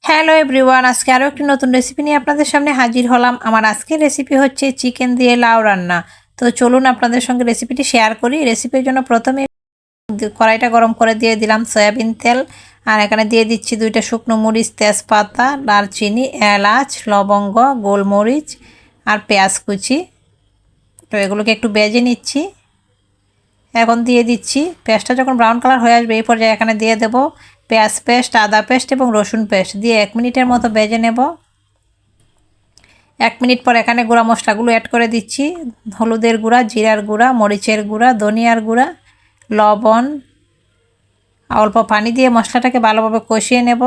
Hello everyone, আজকে আরও একটি নতুন রেসিপি নিয়ে আপনাদের সামনে হাজির হলাম। আমার আজকের রেসিপি হচ্ছে চিকেন দিয়ে লাউ রান্না। তো চলুন আপনাদের সঙ্গে রেসিপিটি শেয়ার করি। রেসিপির জন্য প্রথমে কড়াইটা গরম করে দিয়ে দিলাম সয়াবিন তেল, আর এখানে দিয়ে দিচ্ছি 2টা শুকনো মরিচ, তেজপাতা, দারচিনি, এলাচ, লবঙ্গ, গোলমরিচ আর পেঁয়াজ কুচি। তো এগুলোকে একটু ভেজে নিচ্ছি। এখন দিয়ে দিচ্ছি পেঁয়াজটা যখন ব্রাউন কালার হয়ে আসবে এই পর্যায়ে এখানে দিয়ে দেব পেঁয়াজ পেস্ট, আদা পেস্ট এবং রসুন পেস্ট দিয়ে 1 মিনিটের মতো ভেজে নেব। 1 মিনিট পর এখানে গুঁড়া মশলাগুলো অ্যাড করে দিচ্ছি। হলুদের গুঁড়া, জিরার গুঁড়া, মরিচের গুঁড়া, ধনিয়ার গুঁড়া, লবণ, অল্প পানি দিয়ে মশলাটাকে ভালোভাবে কষিয়ে নেব।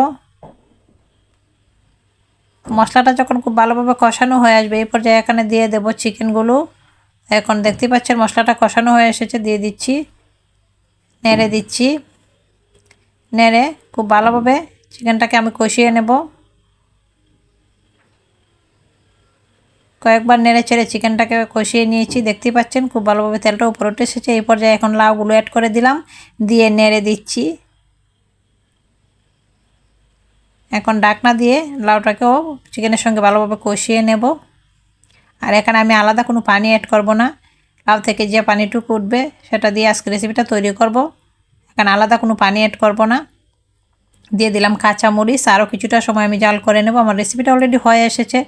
মশলাটা যখন খুব ভালোভাবে কষানো হয়ে আসবে এই পর্যায়ে এখানে দিয়ে দেব চিকেনগুলো। এখন দেখতে পাচ্ছেন মশলাটা কষানো হয়ে এসেছে, দিয়ে দিচ্ছি, নেড়ে দিচ্ছি। নেড়ে খুব ভালোভাবে চিকেনটাকে আমি কষিয়ে নেব। কয়েকবার নেড়ে চেড়ে চিকেনটাকে কষিয়ে নিয়েছি। দেখতেই পাচ্ছেন খুব ভালোভাবে তেলটা উপরে উঠে এসেছে। এই পর্যায়ে এখন লাউগুলো অ্যাড করে দিলাম, দিয়ে নেড়ে দিচ্ছি। এখন ঢাকনা দিয়ে লাউটাকেও চিকেনের সঙ্গে ভালোভাবে কষিয়ে নেব। আর এখানে আমি আলাদা কোনো পানি অ্যাড করব না, লাউ থেকে যে পানিটুকু উঠবে সেটা দিয়ে আজকে রেসিপিটা তৈরি করব। এখানে আলাদা কোনো পানি অ্যাড করব না। দিয়ে দিলাম কাঁচা মরিচ, আরও কিছুটা সময় আমি জাল করে নেব। আমার রেসিপিটা অলরেডি হয়ে এসেছে।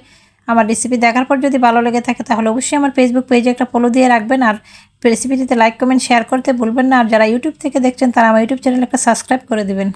আমার রেসিপি দেখার পর যদি ভালো লেগে থাকে তাহলে অবশ্যই আমার ফেসবুক পেজে একটা ফলো দিয়ে রাখবেন, আর রেসিপিটিতে লাইক কমেন্ট শেয়ার করতে ভুলবেন না। আর যারা ইউটিউব থেকে দেখছেন তারা আমার ইউটিউব চ্যানেল একটা সাবস্ক্রাইব করে দেবেন।